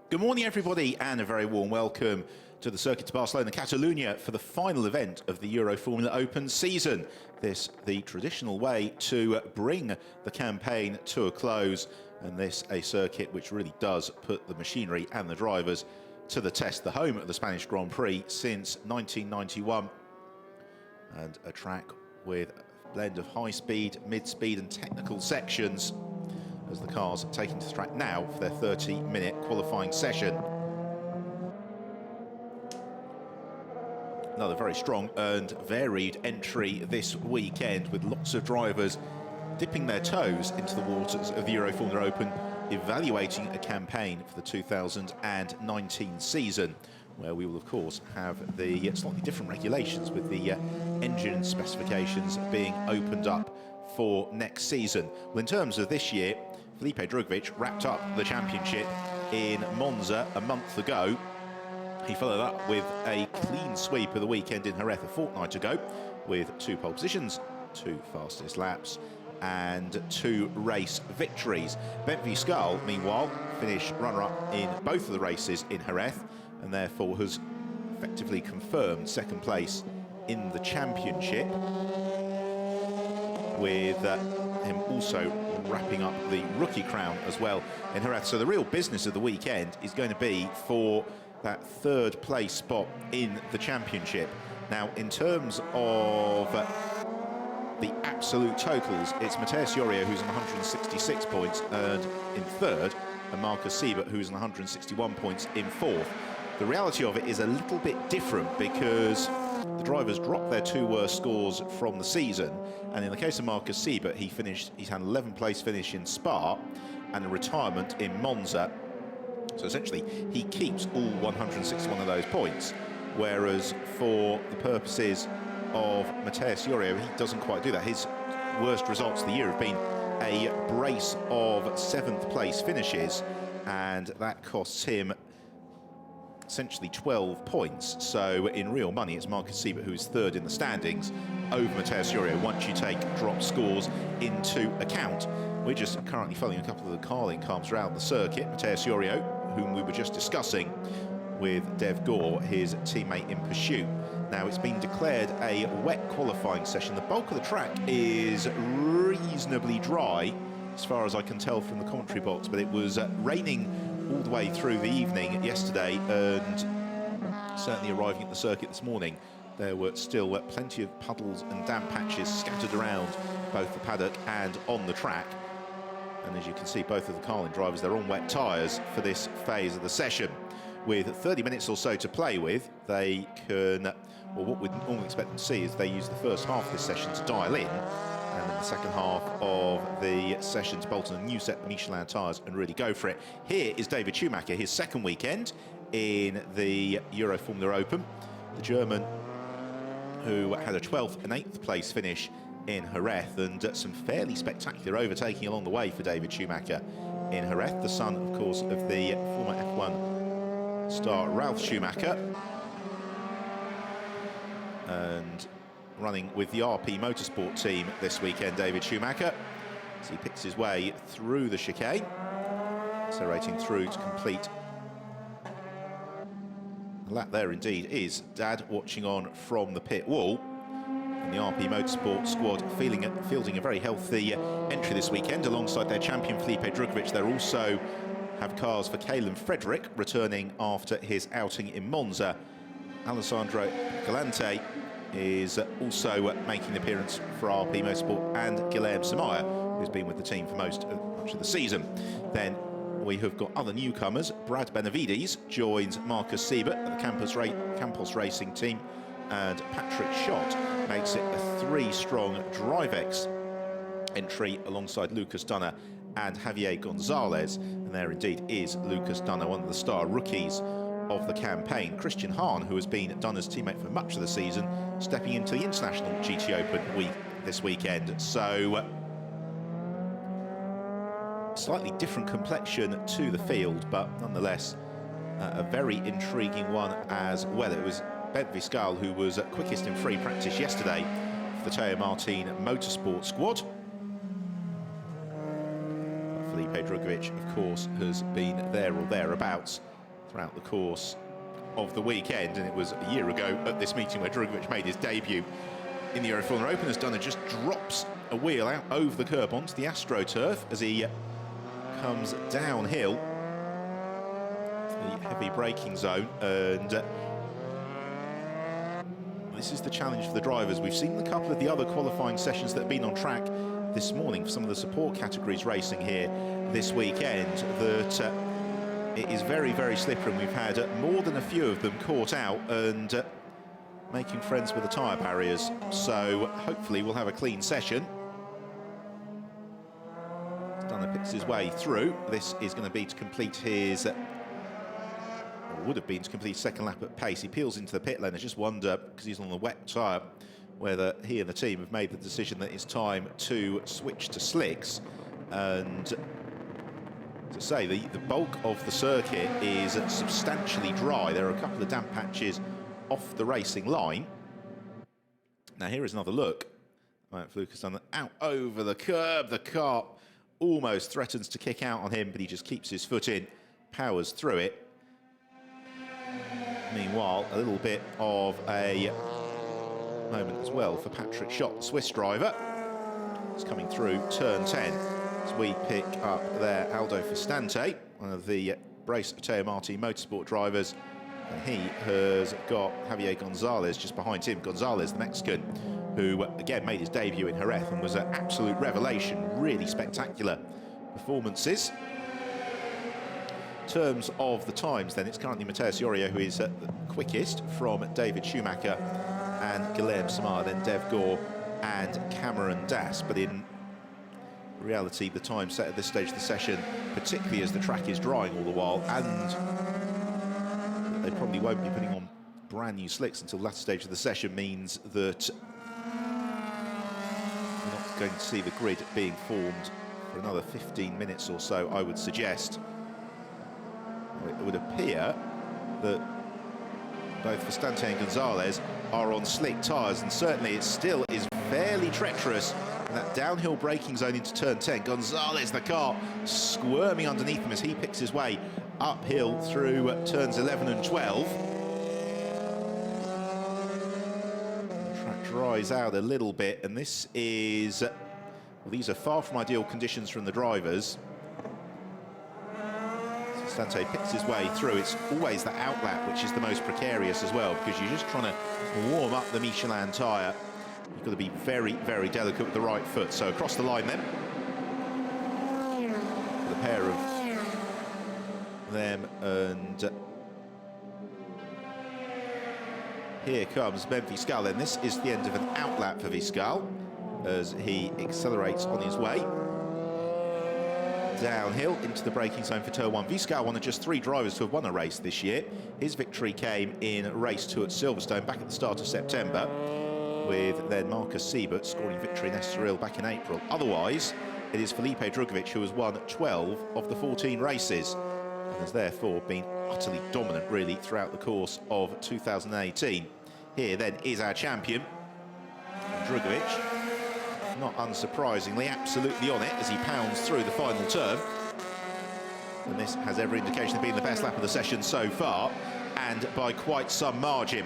Good morning, everybody, and a very warm welcome to the circuit to Barcelona, Catalonia, for the final event of the Euroformula Open season. This, the traditional way to bring the campaign to a close, and this a circuit which really does put the machinery and the drivers to the test. The home of the Spanish Grand Prix since 1991, and a track with a blend of high speed, mid-speed and technical sections, as the cars are taking to the track now for their 30-minute qualifying session. Another very strong and varied entry this weekend, with lots of drivers dipping their toes into the waters of the Euroformula Open, evaluating a campaign for the 2019 season, where we will of course have the slightly different regulations, with the engine specifications being opened up for next season. Well, in terms of this year, Felipe Drugovich wrapped up the championship in Monza a month ago. He followed up with a clean sweep of the weekend in Jerez a fortnight ago, with 2 pole positions, 2 fastest laps and 2 race victories. Ben Viscal, meanwhile, finished runner-up in both of the races in Jerez, and therefore has effectively confirmed second place in the championship, with him also wrapping up the rookie crown as well in Jerez. So the real business of the weekend is going to be for that 3rd place spot in the championship. Now, in terms of the absolute totals, it's Matheus Jorio, who's on 166 points, and in 3rd, and Marcus Siebert, who's on 161 points in 4th. The reality of it is a little bit different, because the drivers dropped their 2 worst scores from the season, and in the case of Marcus Siebert, he's had an 11th place finish in Spa and a retirement in Monza. So essentially, he keeps all 161 of those points, whereas for the purposes of Matheus Jorio, he doesn't quite do that. His worst results of the year have been a brace of 7th place finishes, and that costs him essentially 12 points. So in real money, it's Marcus Siebert who is 3rd in the standings over Matheus Jorio, once you take drop scores into account. We're just currently following a couple of the carling cars around the circuit. Matheus Jorio, whom we were just discussing with Dev Gore, his teammate in pursuit. Now, it's been declared a wet qualifying session. The bulk of the track is reasonably dry, as far as I can tell from the commentary box, but it was raining all the way through the evening yesterday, and certainly arriving at the circuit this morning, there were still plenty of puddles and damp patches scattered around both the paddock and on the track. And as you can see, both of the Carlin drivers, they're on wet tyres for this phase of the session. With 30 minutes or so to play with, they can, well, what we'd normally expect them to see is they use the first half of this session to dial in, and then the second half of the session to bolt on a new set of Michelin tyres and really go for it. Here is David Schumacher, his 2nd weekend in the Euroformula Open. The German, who had a 12th and 8th place finish in Jerez, and some fairly spectacular overtaking along the way for David Schumacher in Jerez, the son, of course, of the former F1 star Ralf Schumacher, and running with the RP Motorsport team this weekend, David Schumacher, as he picks his way through the chicane, accelerating through to complete the lap. There indeed is Dad watching on from the pit wall. And the RP Motorsport squad fielding a very healthy entry this weekend, alongside their champion Felipe Drugovich. They also have cars for Caleb Frederick, returning after his outing in Monza. Alessandro Galante is also making an appearance for RP Motorsport, and Guilherme Samaya, who's been with the team for much of the season. Then we have got other newcomers. Brad Benavides joins Marcus Siebert at the Campos Racing team, and Patrick Schott makes it a 3-strong DriveX entry alongside Lucas Dunner and Javier Gonzalez. And there indeed is Lucas Dunner, one of the star rookies of the campaign. Christian Hahn, who has been Dunner's teammate for much of the season, stepping into the International GT Open this weekend. So slightly different complexion to the field, but nonetheless a very intriguing one as well. It was Ben Viscal who was quickest in free practice yesterday for the Teo Martin Motorsport squad. But Felipe Drugovich, of course, has been there or thereabouts throughout the course of the weekend, and it was a year ago at this meeting where Drugovich made his debut in the Euroformula Open. As Dunner just drops a wheel out over the curb onto the AstroTurf as he comes downhill to the heavy braking zone, and this is the challenge for the drivers. We've seen a couple of the other qualifying sessions that have been on track this morning for some of the support categories racing here this weekend, that it is very, very slippery, and we've had more than a few of them caught out and making friends with the tyre barriers. So hopefully we'll have a clean session. Dunner picks his way through. This is going to be to complete his, or would have been to complete his second lap at pace. He peels into the pit lane. I just wonder, because he's on the wet tyre, whether he and the team have made the decision that it's time to switch to slicks. And to say, the bulk of the circuit is substantially dry. There are a couple of damp patches off the racing line. Now here is another look. Right, Fluke has done that out over the curb. The car almost threatens to kick out on him, but he just keeps his foot in, powers through it. Meanwhile, a little bit of a moment as well for Patrick Schott, the Swiss driver. He's coming through turn 10 as we pick up there Aldo Fustante, one of the Brace Teo Marti Motorsport drivers. And he has got Javier Gonzalez just behind him. Gonzalez, the Mexican, who again made his debut in Jerez and was an absolute revelation. Really spectacular performances. In terms of the times then, it's currently Mateus Iorio who is the quickest from David Schumacher and Guilherme Samar, then Dev Gore and Cameron Dass. But in reality, the time set at this stage of the session, particularly as the track is drying all the while, and they probably won't be putting on brand new slicks until the latter stage of the session, means that we're not going to see the grid being formed for another 15 minutes or so, I would suggest. It would appear that both Fustante and Gonzalez are on slick tyres, and certainly it still is fairly treacherous in that downhill braking zone into turn 10. Gonzalez, the car, squirming underneath him as he picks his way uphill through turns 11 and 12. The track dries out a little bit, and this is, well, these are far from ideal conditions from the drivers. Fustante picks his way through. It's always the outlap which is the most precarious as well, because you're just trying to warm up the Michelin tyre. You've got to be very, very delicate with the right foot. So across the line then, with a pair of them, and here comes Ben Viscal. Then this is the end of an outlap for Viscal as he accelerates on his way downhill into the braking zone for turn 1. Viscal, one of just 3 drivers to have won a race this year. His victory came in race 2 at Silverstone back at the start of September, with then Marcus Siebert scoring victory in Estoril back in April. Otherwise, it is Felipe Drugovich who has won 12 of the 14 races and has therefore been utterly dominant really throughout the course of 2018. Here then is our champion, Drugovich. Not unsurprisingly, absolutely on it as he pounds through the final turn. And this has every indication of being the best lap of the session so far, and by quite some margin.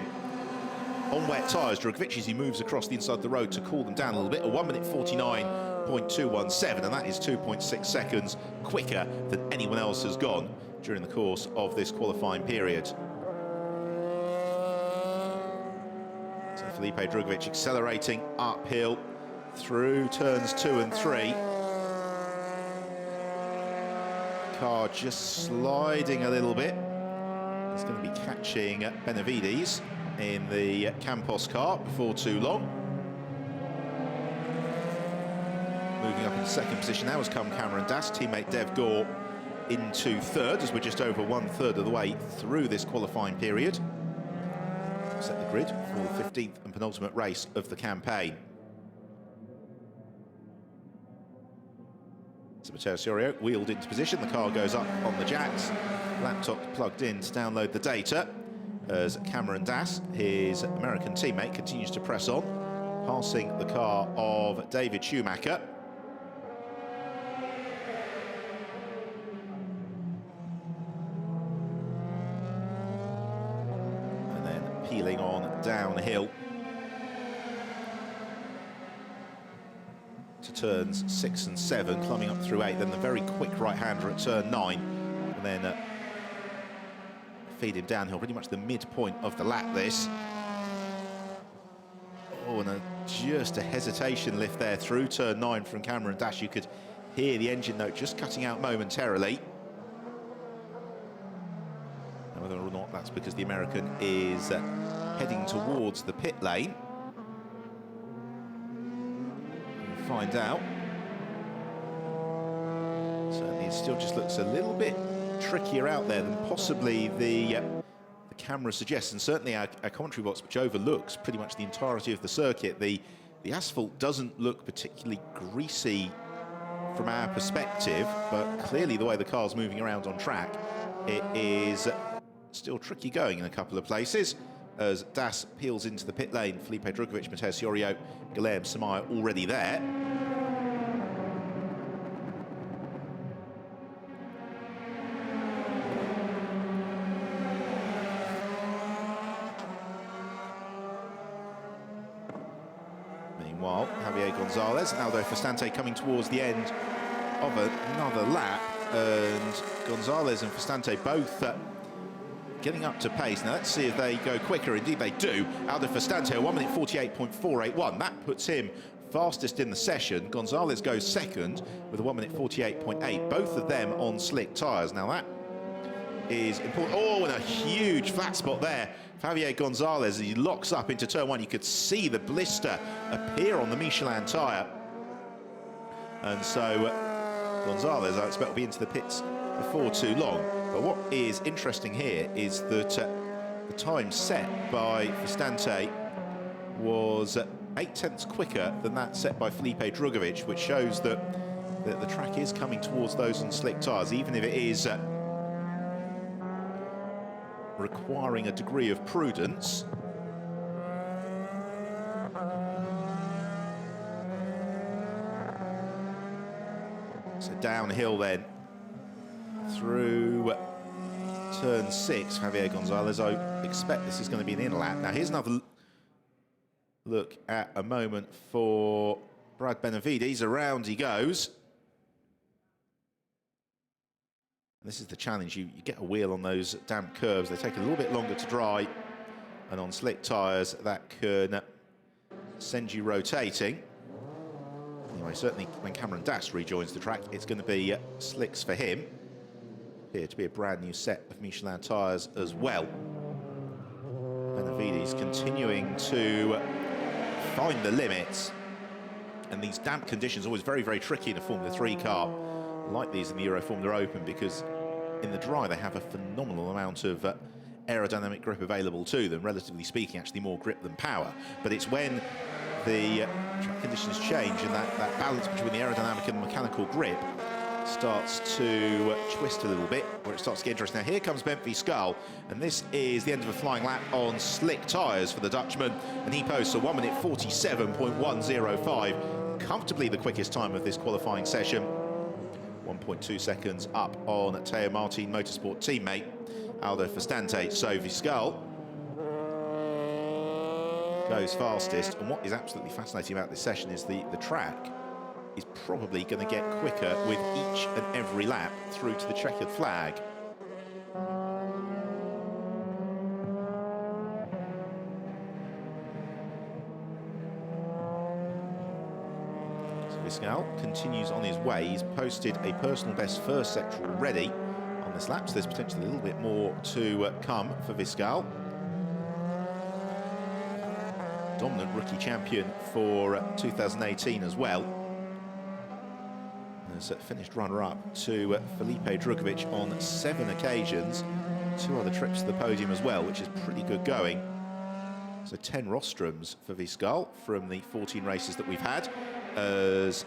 On wet tyres, Drugovich, as he moves across the inside of the road to cool them down a little bit, a 1:49.217, and that is 2.6 seconds quicker than anyone else has gone during the course of this qualifying period. So Felipe Drugovich accelerating uphill through turns 2 and 3. Car just sliding a little bit. He's going to be catching Benavides in the Campos car before too long. Moving up in second position now has come Cameron Dass, teammate Dev Gore into third, as we're just over 1/3 of the way through this qualifying period. Set the grid for the 15th and penultimate race of the campaign. So Mateus Iorio wheeled into position, the car goes up on the jacks, laptop plugged in to download the data, as Cameron Dass, his American teammate, continues to press on, passing the car of David Schumacher. on downhill to turns 6 and 7, climbing up through 8, then the very quick right-hander at turn 9, and then feed him downhill, pretty much the midpoint of the lap this. Oh, and just a hesitation lift there through turn 9 from Cameron Dash. You could hear the engine note just cutting out momentarily. And whether or not that's because the American is heading towards the pit lane, we'll find out. Certainly it still just looks a little bit trickier out there than possibly the camera suggests, and certainly our commentary box, which overlooks pretty much the entirety of the circuit. The asphalt doesn't look particularly greasy from our perspective, but clearly the way the car's moving around on track, it is still tricky going in a couple of places. As Das peels into the pit lane, Felipe Drugovich, Mateus Iorio, Guilherme Samaya already there. Meanwhile, Javier Gonzalez and Aldo Festante coming towards the end of another lap, and Gonzalez and Festante both getting up to pace. Now let's see if they go quicker. Indeed they do. Aldo Festante, 1 minute 48.481. That puts him fastest in the session. Gonzalez goes second with a 1 minute 48.8. Both of them on slick tyres. Now that is important. Oh, and a huge flat spot there. Javier Gonzalez, he locks up into turn 1. You could see the blister appear on the Michelin tyre. And so Gonzalez, I expect, will be into the pits before too long. But what is interesting here is that the time set by Festante was 8 tenths quicker than that set by Felipe Drugovich, which shows that the track is coming towards those on slick tyres, even if it is requiring a degree of prudence. So downhill then through turn 6, Javier Gonzalez. I expect this is going to be an in lap. Now here's another look at a moment for Brad Benavides. Around he goes. And this is the challenge. You get a wheel on those damp curves. They take a little bit longer to dry. And on slick tyres, that can send you rotating. Anyway, certainly when Cameron Das rejoins the track, it's going to be slicks for him. Here to be a brand new set of Michelin tyres as well. Benavides continuing to find the limits. And these damp conditions are always very, very tricky in a Formula 3 car. Like these in the Euroformula Open, because in the dry they have a phenomenal amount of aerodynamic grip available to them, relatively speaking, actually more grip than power. But it's when the track conditions change and that balance between the aerodynamic and the mechanical grip starts to twist a little bit, where it starts to get interesting. Now here comes Benfiskal, and this is the end of a flying lap on slick tyres for the Dutchman, and he posts a 1 minute 47.105, comfortably the quickest time of this qualifying session. 1.2 seconds up on Teo Martin Motorsport teammate Aldo Festante. So Viscal goes fastest, and what is absolutely fascinating about this session is the track is probably going to get quicker with each and every lap through to the checkered flag. Viscal continues on his way. He's posted a personal best first sector already on this lap, so there's potentially a little bit more to come for Viscal. Dominant rookie champion for 2018 as well. Has finished runner-up to Felipe Drugovich on 7 occasions. 2 other trips to the podium as well, which is pretty good going. So 10 rostrums for Viscal from the 14 races that we've had, as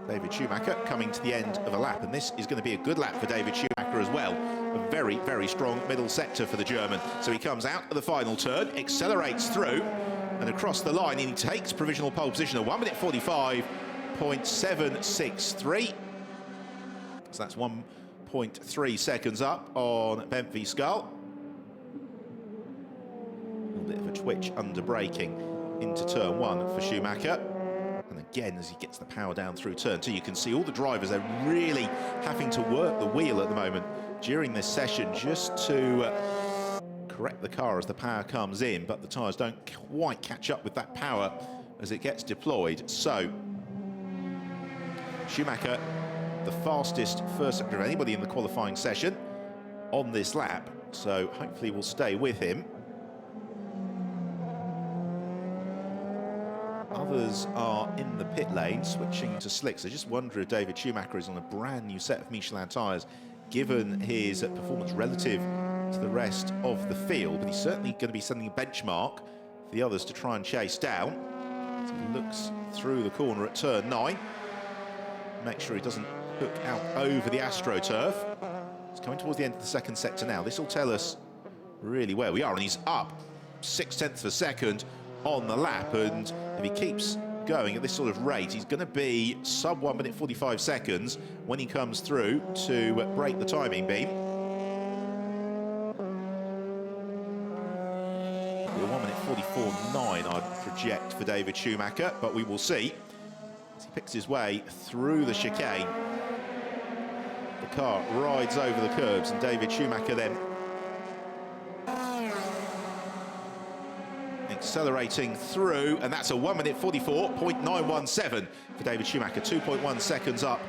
David Schumacher coming to the end of a lap. And this is going to be a good lap for David Schumacher as well. A very, very strong middle sector for the German. So he comes out of the final turn, accelerates through and across the line, and he takes provisional pole position at 1 minute 45.763. So that's 1.3 seconds up on Benfiskal. a twitch under braking into turn 1 for Schumacher. And again, as he gets the power down through turn 2, you can see all the drivers are really having to work the wheel at the moment during this session just to correct the car as the power comes in, but the tyres don't quite catch up with that power as it gets deployed. So Schumacher, the fastest first sector of anybody in the qualifying session on this lap, so hopefully we'll stay with him. Others are in the pit lane, switching to slicks. I just wonder if David Schumacher is on a brand new set of Michelin tyres, given his performance relative to the rest of the field. But he's certainly going to be setting a benchmark for the others to try and chase down. So he looks through the corner at turn 9. Make sure he doesn't hook out over the AstroTurf. He's coming towards the end of the second sector now. This will tell us really where we are. And he's up 0.6 of a second on the lap, and if he keeps going at this sort of rate, he's going to be sub 1 minute 45 seconds when he comes through to break the timing beam. 1 minute 44.9 I'd project for David Schumacher, but we will see as he picks his way through the chicane. The car rides over the curbs, and David Schumacher then accelerating through, and that's a 1 minute 44.917 for David Schumacher, 2.1 seconds up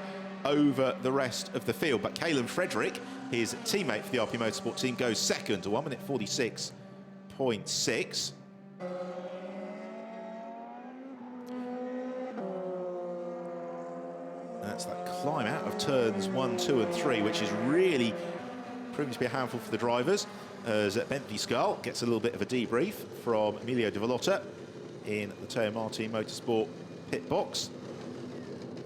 over the rest of the field. But Calum Frederick, his teammate for the RP Motorsport team, goes second to 1 minute 46.6. That's that climb out of turns 1, 2 and 3, which is really proving to be a handful for the drivers, as Bentley Scull gets a little bit of a debrief from Emilio De Vallota in the Teo Martin Motorsport pit box,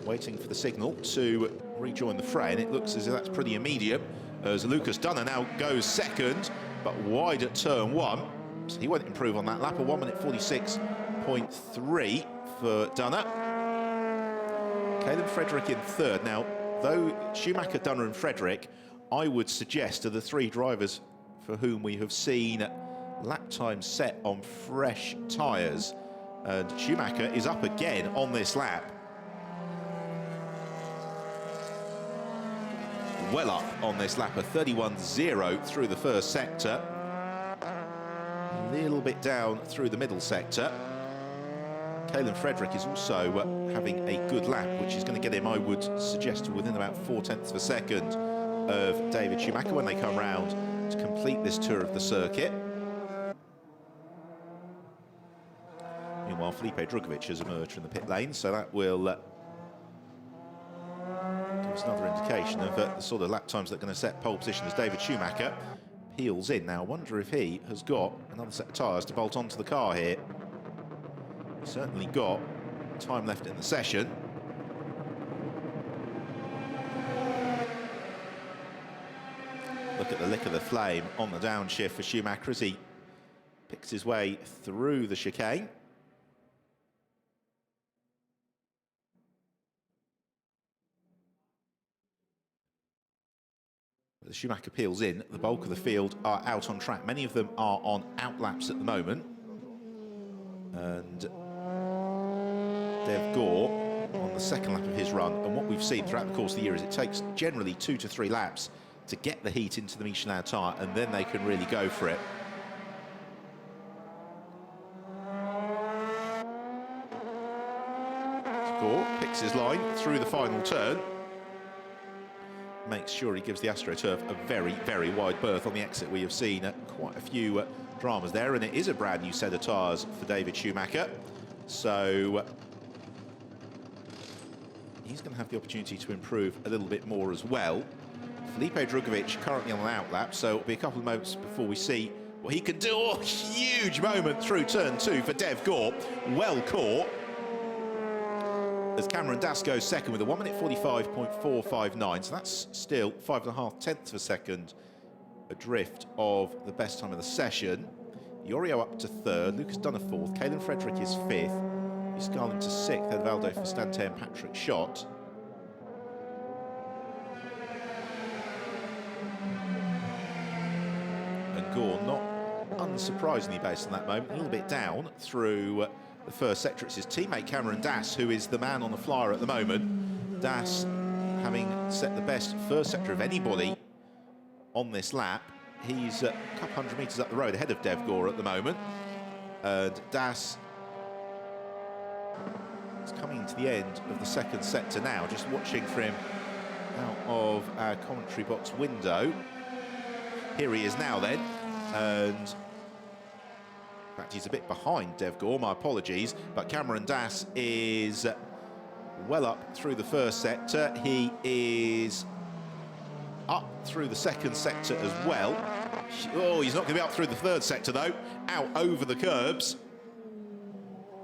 waiting for the signal to rejoin the fray, and it looks as if that's pretty immediate, as Lucas Dunner now goes second, but wide at turn 1, so he won't improve on that lap. A 1 minute 46.3 for Dunner. Calum Frederick in third. Now, though Schumacher, Dunner and Frederick, I would suggest, are the three drivers for whom we have seen lap time set on fresh tyres. And Schumacher is up again on this lap. Well up on this lap, a 31.0 through the first sector. A little bit down through the middle sector. Calum Frederick is also having a good lap, which is going to get him, I would suggest, within about 0.4 of a second of David Schumacher when they come round to complete this tour of the circuit. Meanwhile, Felipe Drugovich has emerged from the pit lane, so that will give us another indication of the sort of lap times that are going to set pole position as David Schumacher peels in. Now, I wonder if he has got another set of tyres to bolt onto the car here. He's certainly got time left in the session. Look at the lick of the flame on the downshift for Schumacher as he picks his way through the chicane. The Schumacher peels in. The bulk of the field are out on track. Many of them are on outlaps at the moment. And Dev Gore on the second lap of his run. And what we've seen throughout the course of the year is it takes generally 2 to 3 laps to get the heat into the Michelin tyre, and then they can really go for it. Gore picks his line through the final turn. Makes sure he gives the AstroTurf a very, very wide berth on the exit. We have seen quite a few dramas there, and it is a brand new set of tyres for David Schumacher. So he's going to have the opportunity to improve a little bit more as well. Felipe Drugovich currently on an outlap, so it'll be a couple of moments before we see what he can do. Oh, huge moment through turn 2 for Dev Gore. Well caught. As Cameron Das goes second with a 1 minute 45.459, so that's still 5.5 of a second adrift of the best time of the session. Iorio up to third, Lucas Dunner fourth, Calum Frederick is fifth, Scarlin to sixth, Edvaldo for Stante and Patrick Schott. And Gore not unsurprisingly, based on that moment, a little bit down through the first sector. It's his teammate Cameron Das who is the man on the flyer at the moment. Das, having set the best first sector of anybody on this lap, he's a couple hundred metres up the road ahead of Dev Gore at the moment. And Das is coming to the end of the second sector now, just watching for him out of our commentary box window. Here he is now then, and in fact he's a bit behind Dev Gore, my apologies, but Cameron Das is well up through the first sector. He is up through the second sector as well. Oh, he's not going to be up through the third sector though, out over the curbs.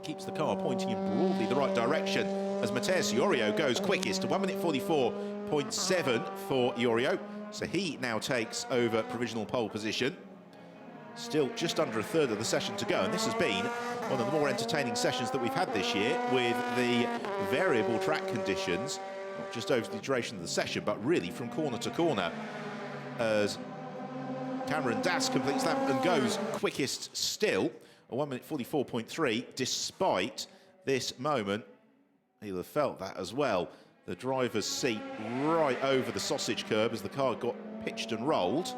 Keeps the car pointing in broadly the right direction as Mateus Iorio goes quickest to 1 minute 44.7 for Iorio. So he now takes over provisional pole position. Still just under a third of the session to go, and this has been one of the more entertaining sessions that we've had this year, with the variable track conditions, not just over the duration of the session, but really from corner to corner, as Cameron Das completes that and goes quickest still, a 1 minute 44.3, despite this moment. He'll have felt that as well. The driver's seat right over the sausage curb as the car got pitched and rolled.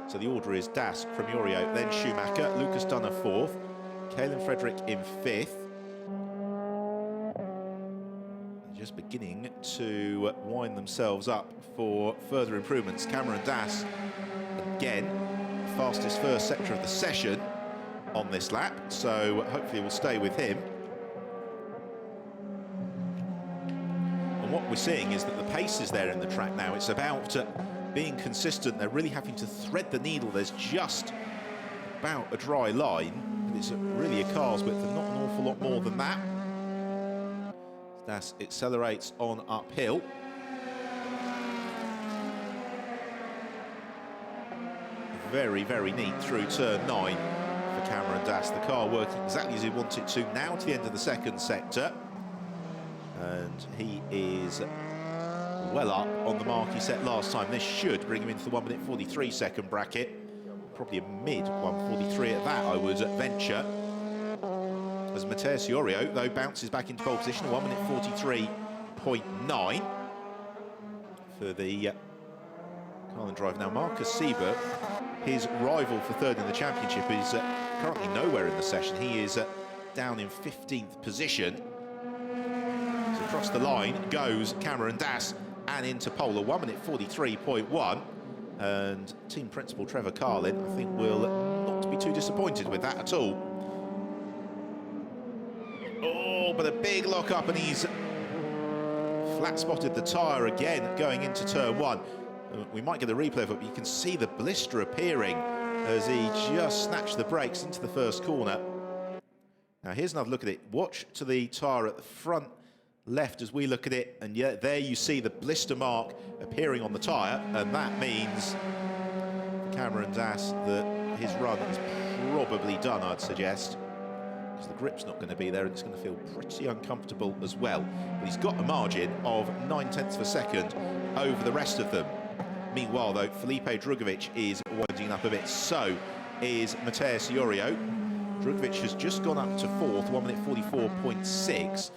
So the order is Das from Iorio, then Schumacher, Lucas Dunner fourth, Caelan Frederick in fifth. Just beginning to wind themselves up for further improvements. Cameron Das, again, fastest first sector of the session on this lap, so hopefully we'll stay with him. And what we're seeing is that the pace is there in the track now. It's about being consistent. They're really having to thread the needle. There's just about a dry line, but it's really a car's width and not an awful lot more than that. Das accelerates on uphill. Very, very neat through turn 9 for Cameron Das. The car working exactly as he wanted it to now to the end of the second sector. And he is well up on the mark he set last time. This should bring him into the 1 minute 43 second bracket. Probably a mid 1:43 at that, I would venture. As Mateus Iorio, though, bounces back into pole position, 1 minute 43.9 for the Carlin driver. Now, Marcus Siebert, his rival for third in the championship, is currently nowhere in the session. He is down in 15th position. So across the line goes Cameron Das and into pole, a 1 minute 43.1. And team principal Trevor Carlin, I think, will not be too disappointed with that at all. Oh, but a big lock up, and he's flat spotted the tyre again going into turn 1. We might get a replay of it, but you can see the blister appearing as he just snatched the brakes into the first corner. Now here's another look at it. Watch to the tyre at the front left as we look at it, and yeah, there you see the blister mark appearing on the tyre, and that means for Cameron Das that his run is probably done, I'd suggest, because the grip's not going to be there and it's going to feel pretty uncomfortable as well. But he's got a margin of 9/10 of a second over the rest of them. Meanwhile, though, Felipe Drugovich is winding up a bit. So is Mateus Iorio. Drugovich has just gone up to fourth, 1 minute 44.6,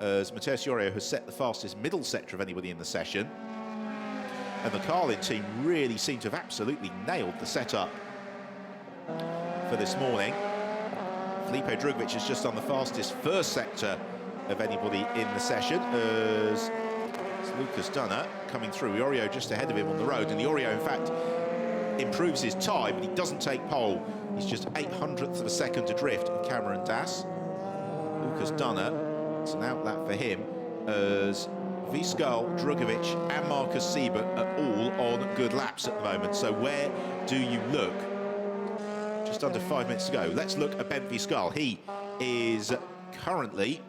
as Mateus Iorio has set the fastest middle sector of anybody in the session. And the Carlin team really seem to have absolutely nailed the setup for this morning. Felipe Drugovich has just done the fastest first sector of anybody in the session, as Lucas Dunner coming through. Iorio just ahead of him on the road, and Iorio, in fact, improves his time, but he doesn't take pole. He's just 800ths of a second adrift of Cameron Das. Lucas Dunner, it's an outlap for him, as Vizcal, Drugovich and Marcus Siebert are all on good laps at the moment. So where do you look? Just under 5 minutes to go. Let's look at Ben Vizcal. He is currently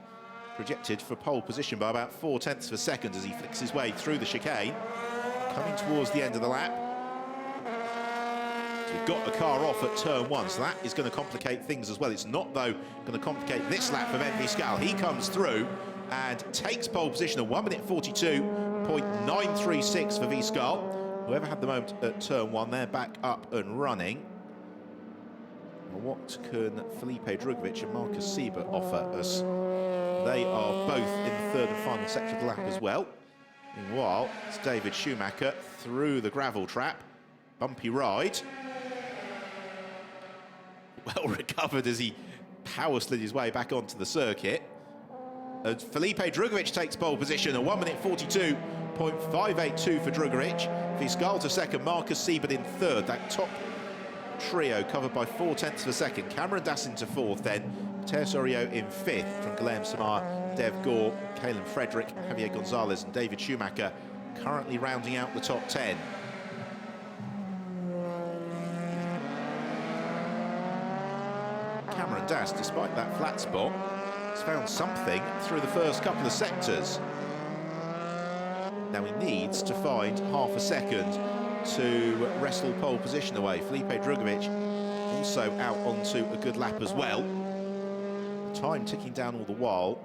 projected for pole position by about 4/10 of a second as he flicks his way through the chicane, coming towards the end of the lap. So we've got a car off at turn 1, so that is going to complicate things as well. It's not, though, going to complicate this lap for Ben Vizcal. He comes through and takes pole position at 1 minute 42.936 for Vizcal. whoever had the moment at turn 1, they're back up and running. Well, what can Felipe Drugovich and Marcus Siebert offer us? They are both in the third and final sector of the lap as well. Meanwhile, it's David Schumacher through the gravel trap. Bumpy ride. Well recovered as he power slid his way back onto the circuit. And Felipe Drugovich takes pole position, a 1 minute 42.582 for Drugovich. Viscal to second, Marcus Siebert in third. That top trio covered by 0.4 of a second. Cameron Das into fourth, then Tercerio in fifth from Guilherme Samar, Dev Gore, Kalen Frederick, Javier Gonzalez and David Schumacher currently rounding out the top 10. Cameron Das, despite that flat spot, has found something through the first couple of sectors. Now he needs to find half a second to wrestle pole position away. Felipe Drugovich also out onto a good lap as well. Time ticking down all the while.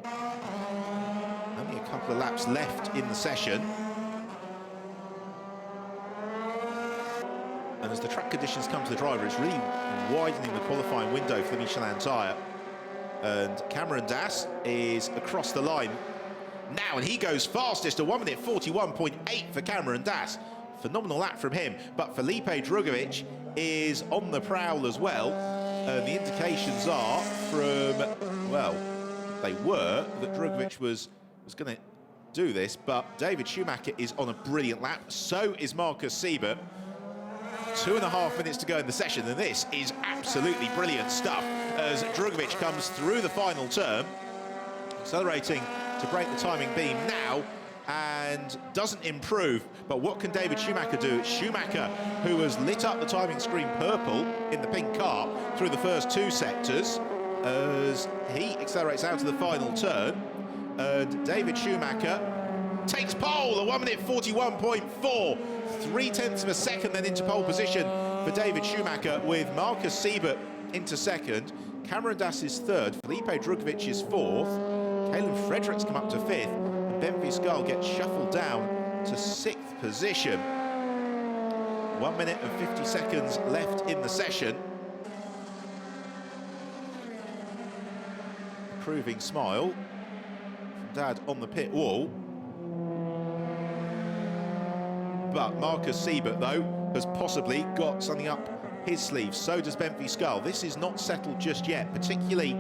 Only a couple of laps left in the session. And as the track conditions come to the driver, it's really widening the qualifying window for the Michelin tyre. And Cameron Das is across the line now, and he goes fastest, a 1 minute 41.8 for Cameron Das. Phenomenal lap from him, but Felipe Drugovich is on the prowl as well. And the indications are from, well, they were that Drugovich was going to do this, but David Schumacher is on a brilliant lap. So is Marcus Siebert. 2.5 minutes to go in the session, and this is absolutely brilliant stuff as Drugovich comes through the final turn, accelerating to break the timing beam now, and doesn't improve. But what can David Schumacher do? It's Schumacher who has lit up the timing screen purple in the pink car through the first two sectors as he accelerates out to the final turn. And David Schumacher takes pole, a 1 minute 41.4, 0.3 of a second then into pole position for David Schumacher, with Marcus Siebert into second. Cameron Das is third, Felipe Drugovich is fourth, Kalen Frederick's come up to fifth, and Ben Viscal gets shuffled down to sixth position. 1 minute and 50 seconds left in the session. Approving smile from Dad on the pit wall. But Marcus Siebert, though, has possibly got something up his sleeve. So does Ben Viscal. This is not settled just yet, particularly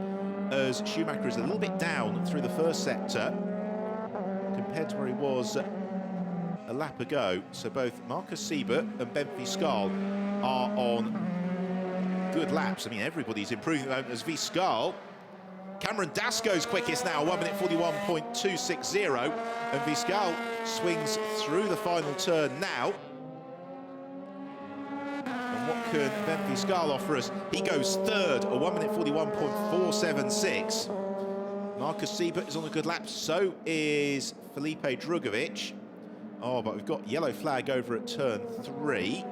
as Schumacher is a little bit down through the first sector compared to where he was a lap ago. So both Marcus Siebert and Ben Viscal are on good laps. I mean, everybody's improving at the moment as Viscal. Cameron Das goes quickest now, 1 minute 41.260, and Viscal swings through the final turn now. And what can Ben Viscal offer us? He goes third, a 1 minute 41.476. Marcus Siebert is on a good lap, so is Felipe Drugovich. Oh, but we've got yellow flag over at turn 3.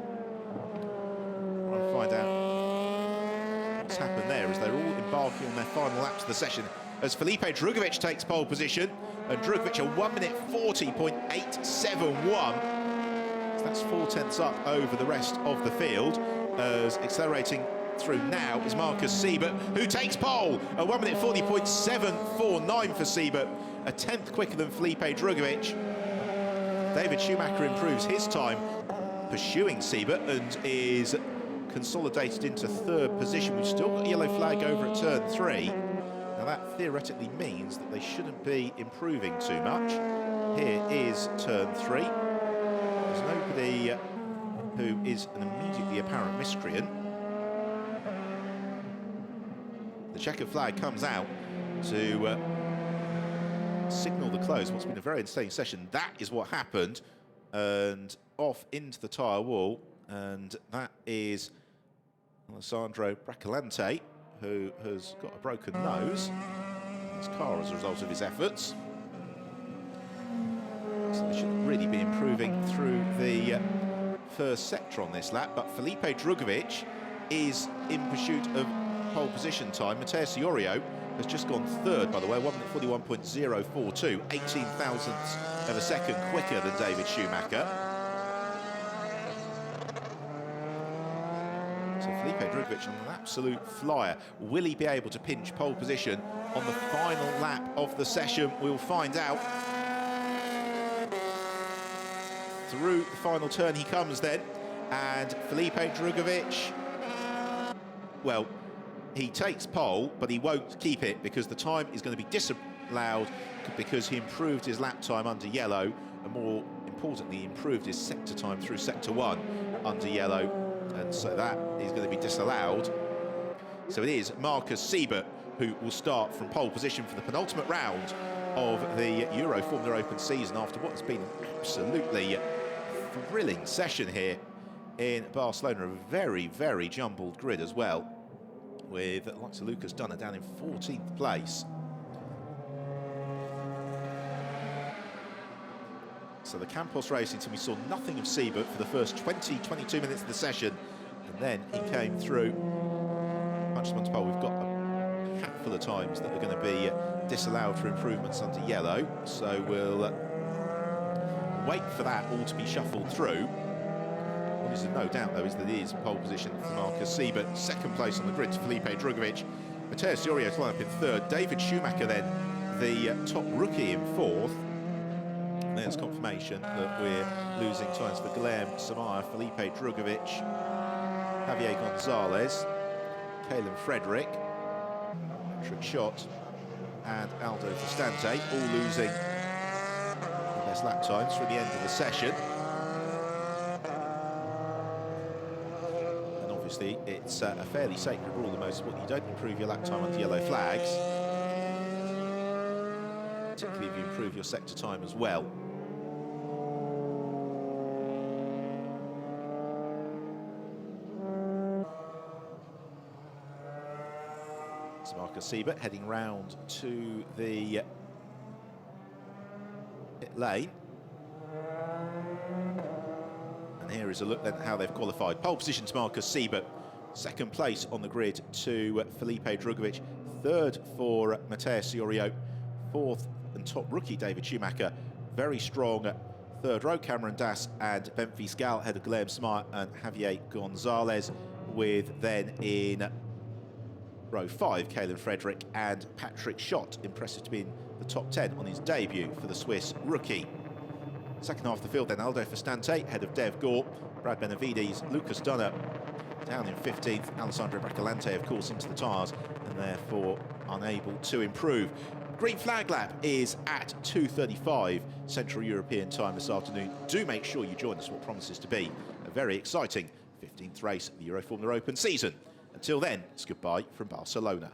I'll find out what's happened there as they're all embarking on their final laps of the session as Felipe Drugovich takes pole position, and Drugovich a 1 minute 40.871. So that's 0.4 up over the rest of the field. As accelerating through now is Marcus Siebert, who takes pole, a 1 minute 40.749 for Siebert, a 10th quicker than Felipe Drugovich. David Schumacher improves his time pursuing Siebert and is consolidated into third position. We've still got a yellow flag over at turn 3. Now that theoretically means that they shouldn't be improving too much. Here is turn 3. There's nobody who is an immediately apparent miscreant. The checkered flag comes out to signal the close of what's been a very entertaining session. That is what happened, and off into the tyre wall, and that is Alessandro Bracalante, who has got a broken nose in his car as a result of his efforts. So they shouldn't really be improving through the first sector on this lap, but Felipe Drugovich is in pursuit of pole position time. Matteo Siorio has just gone third, by the way, 1 minute 41.042, 18 thousandths of a second quicker than David Schumacher. Felipe Drugovich on an absolute flyer. Will he be able to pinch pole position on the final lap of the session? We'll find out. Through the final turn he comes then, and Felipe Drugovich, well, he takes pole, but he won't keep it because the time is going to be disallowed because he improved his lap time under yellow, and more importantly, improved his sector time through sector 1 under yellow, and so that is going to be disallowed. So it is Marcus Siebert who will start from pole position for the penultimate round of the Euroformula Open season after what has been an absolutely thrilling session here in Barcelona. A very, very jumbled grid as well, with the likes of Lucas Dunner down in 14th place. So the Campos Racing team, we saw nothing of Siebert for the first 22 minutes of the session, and then he came through. Punches onto pole. We've got a handful of times that are going to be disallowed for improvements under yellow, so we'll wait for that all to be shuffled through. What is no doubt, though, is that it is pole position for Marcus Siebert. Second place on the grid to Felipe Drugovich. Mateus Iorio to line up in third. David Schumacher then the top rookie in fourth. And there's confirmation that we're losing times for Guilherme Samaya, Felipe Drugovich, Javier Gonzalez, Caleb Frederick, Patrick Schott, and Aldo Fustante, all losing the best lap times from the end of the session. And obviously, it's a fairly sacred rule, the most important. You don't improve your lap time under yellow flags, particularly if you improve your sector time as well. So Marcus Siebert heading round to the pit lane. And here is a look at how they've qualified. Pole position to Marcus Siebert. Second place on the grid to Felipe Drugovich. Third for Mateus Iorio. Fourth and top rookie David Schumacher. Very strong third row Cameron Dass and Benfis Gal ahead of Guilherme Samaya and Javier Gonzalez, with then in row 5 Caleb Frederick and Patrick Schott. Impressive to be in the top 10 on his debut for the Swiss rookie. Second half of the field then Aldo Fustante ahead of Dev Gore, Brad Benavides, Lucas Dunner down in 15th, Alessandro Bracalante of course into the tyres and therefore unable to improve. Green flag lap is at 2:35 Central European time this afternoon. Do make sure you join us for what promises to be a very exciting 15th race of the Euroformula Open season. Until then, it's goodbye from Barcelona.